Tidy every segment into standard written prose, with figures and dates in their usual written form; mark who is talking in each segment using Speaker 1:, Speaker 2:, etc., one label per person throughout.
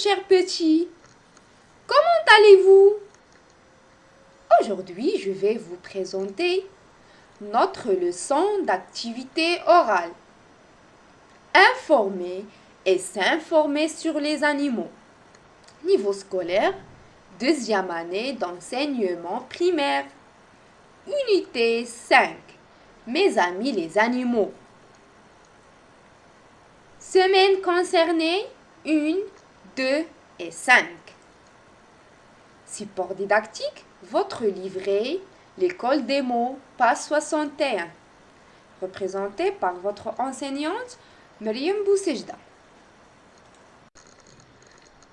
Speaker 1: chers petits. Comment allez-vous? Aujourd'hui, je vais vous présenter notre leçon d'activité orale. Informer et s'informer sur les animaux. Niveau scolaire, deuxième année d'enseignement primaire. Unité 5. Mes amis les animaux. Semaine concernée 1, 2 et 5. Support didactique, votre livret, l'école des mots, page 61. Représenté par votre enseignante, Maryam Boussejda.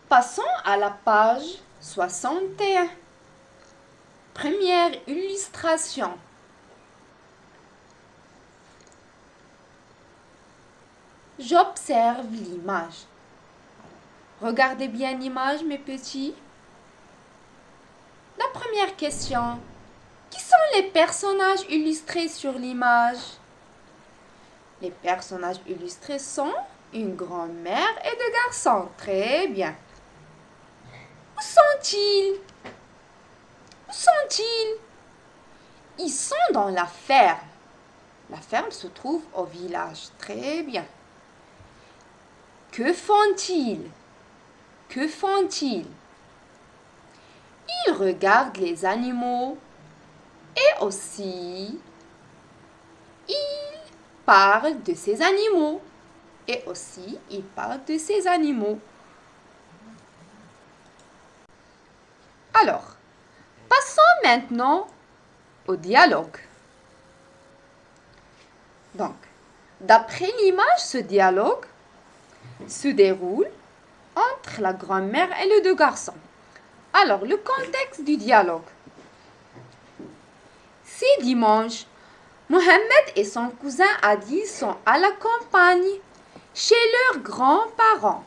Speaker 1: Passons à la page 61. Première illustration. J'observe l'image. Regardez bien l'image, mes petits. La première question. Qui sont les personnages illustrés sur l'image? Les personnages illustrés sont une grand-mère et deux garçons. Très bien. Où sont-ils? Où sont-ils? Ils sont dans la ferme. La ferme se trouve au village. Très bien. Que font-ils? Que font-ils? Ils regardent les animaux et aussi ils parlent de ces animaux. Et aussi ils parlent de ces animaux. Alors, passons maintenant au dialogue. Donc, d'après l'image, ce dialogue se déroule entre la grand-mère et les deux garçons. Alors, le contexte du dialogue. C'est dimanche. Mohamed et son cousin Adil sont à la campagne, chez leurs grands-parents.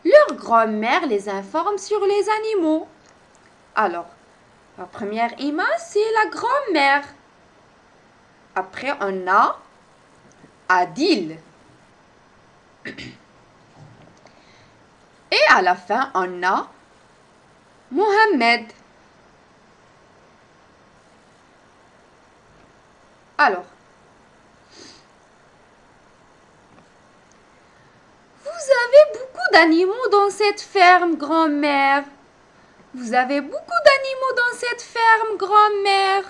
Speaker 1: Leur grand-mère les informe sur les animaux. Alors, la première image, c'est la grand-mère. Après, on a Adil. Et à la fin, on a Mohamed. Alors, vous avez beaucoup d'animaux dans cette ferme, grand-mère. Vous avez beaucoup d'animaux dans cette ferme, grand-mère.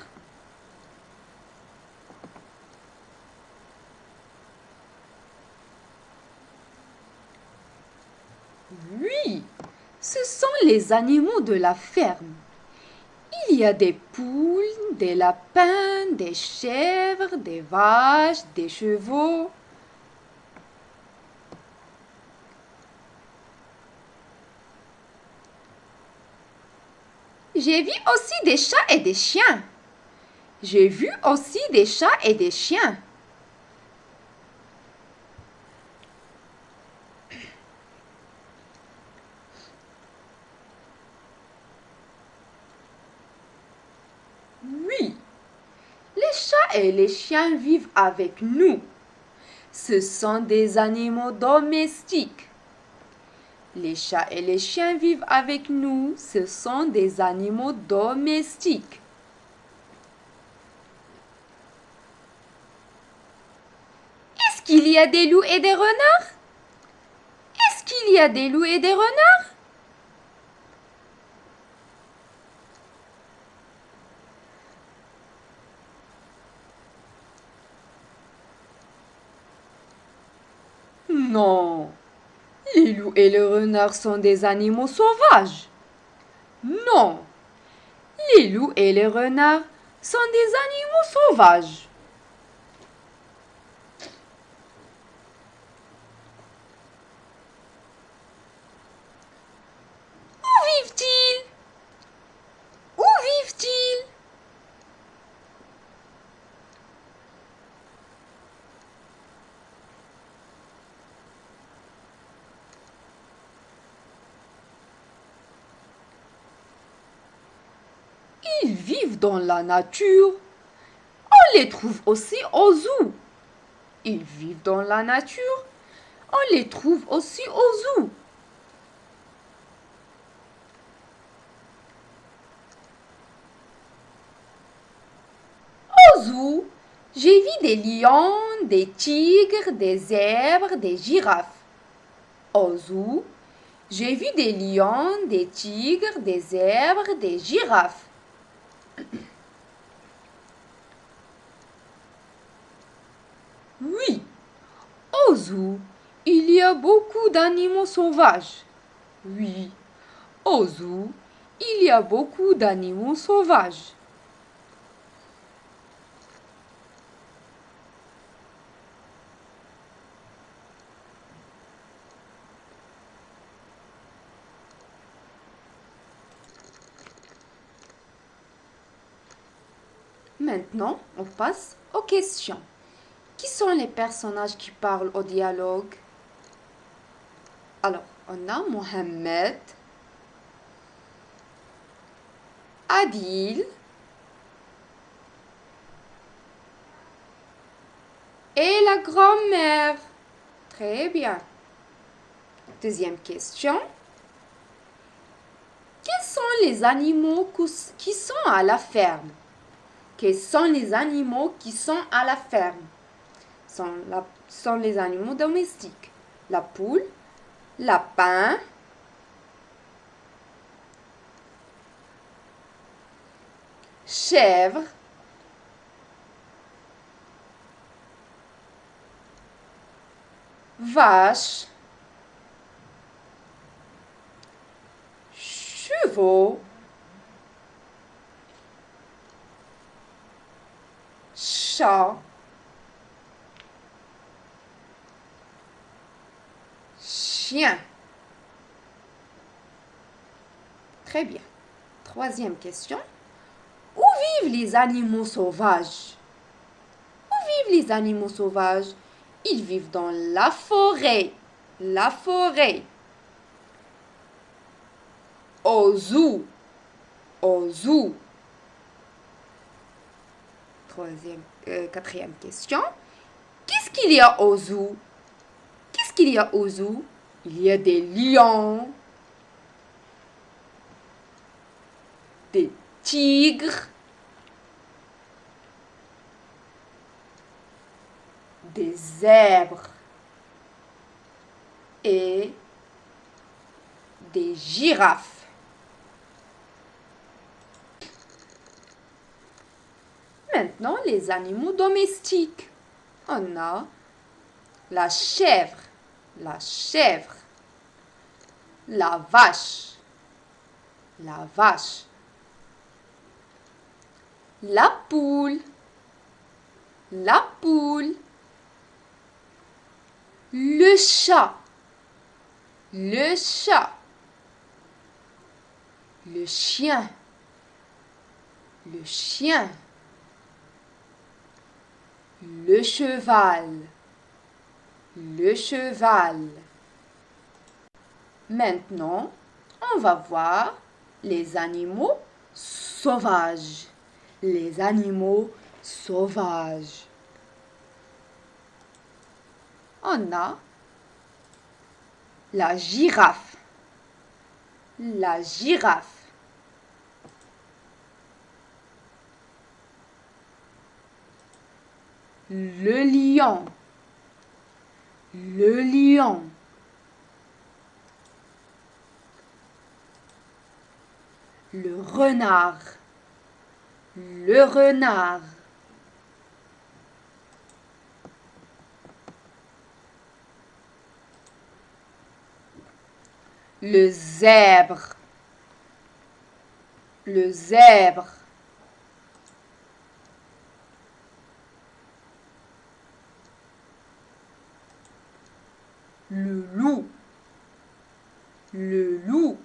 Speaker 1: Oui, ce sont les animaux de la ferme. Il y a des poules, des lapins, des chèvres, des vaches, des chevaux. J'ai vu aussi des chats et des chiens. J'ai vu aussi des chats et des chiens. Oui, les chats et les chiens vivent avec nous. Ce sont des animaux domestiques. Les chats et les chiens vivent avec nous. Ce sont des animaux domestiques. Est-ce qu'il y a des loups et des renards? Est-ce qu'il y a des loups et des renards? Non, les loups et les renards sont des animaux sauvages. Non, les loups et les renards sont des animaux sauvages. Où vivent-ils? Où vivent-ils? Ils vivent dans la nature. On les trouve aussi au zoo. Ils vivent dans la nature. On les trouve aussi au zoo. Au zoo, j'ai vu des lions, des tigres, des zèbres, des girafes. Au zoo, j'ai vu des lions, des tigres, des zèbres, des girafes. Oui, au zoo, il y a beaucoup d'animaux sauvages. Oui, au zoo, il y a beaucoup d'animaux sauvages. Maintenant, on passe aux questions. Qui sont les personnages qui parlent au dialogue? Alors, on a Mohamed, Adil et la grand-mère. Très bien. Deuxième question. Quels sont les animaux qui sont à la ferme? Quels sont les animaux qui sont à la ferme? Sont les animaux domestiques. La poule, lapin, chèvre, vache, chevaux, chat, chien. Très bien. Troisième question. Où vivent les animaux sauvages? Où vivent les animaux sauvages? Ils vivent dans la forêt. La forêt. Au zoo. Au zoo. Quatrième question. Qu'est-ce qu'il y a au zoo? Qu'est-ce qu'il y a au zoo? Il y a des lions, des tigres, des zèbres et des girafes. Maintenant, les animaux domestiques. On a la chèvre, la chèvre, la vache, la vache, la poule, la poule, le chat, le chat, le chien, le chien, le cheval, le cheval. Maintenant, on va voir les animaux sauvages. Les animaux sauvages. On a la girafe. La girafe. Le lion. Le lion. Le renard. Le renard. Le zèbre. Le zèbre. Le loup. Le loup.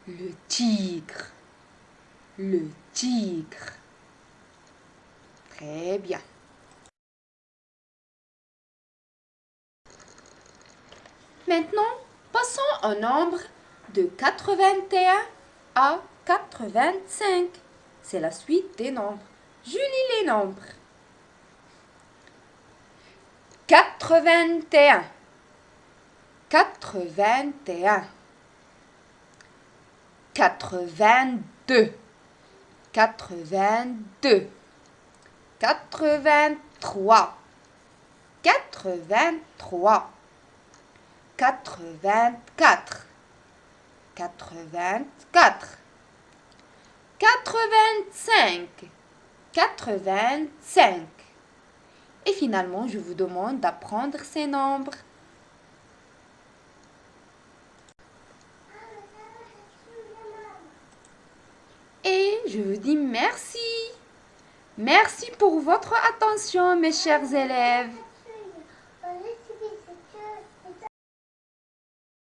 Speaker 1: Le tigre. Le tigre. Très bien. Maintenant, passons au nombre de 81 à 85. C'est la suite des nombres. Je lis les nombres. 81. 81. 82, 82, 83, 83, 84, 84, 85, 85. Et finalement, je vous demande d'apprendre ces nombres. Et je vous dis merci. Merci pour votre attention, mes chers élèves.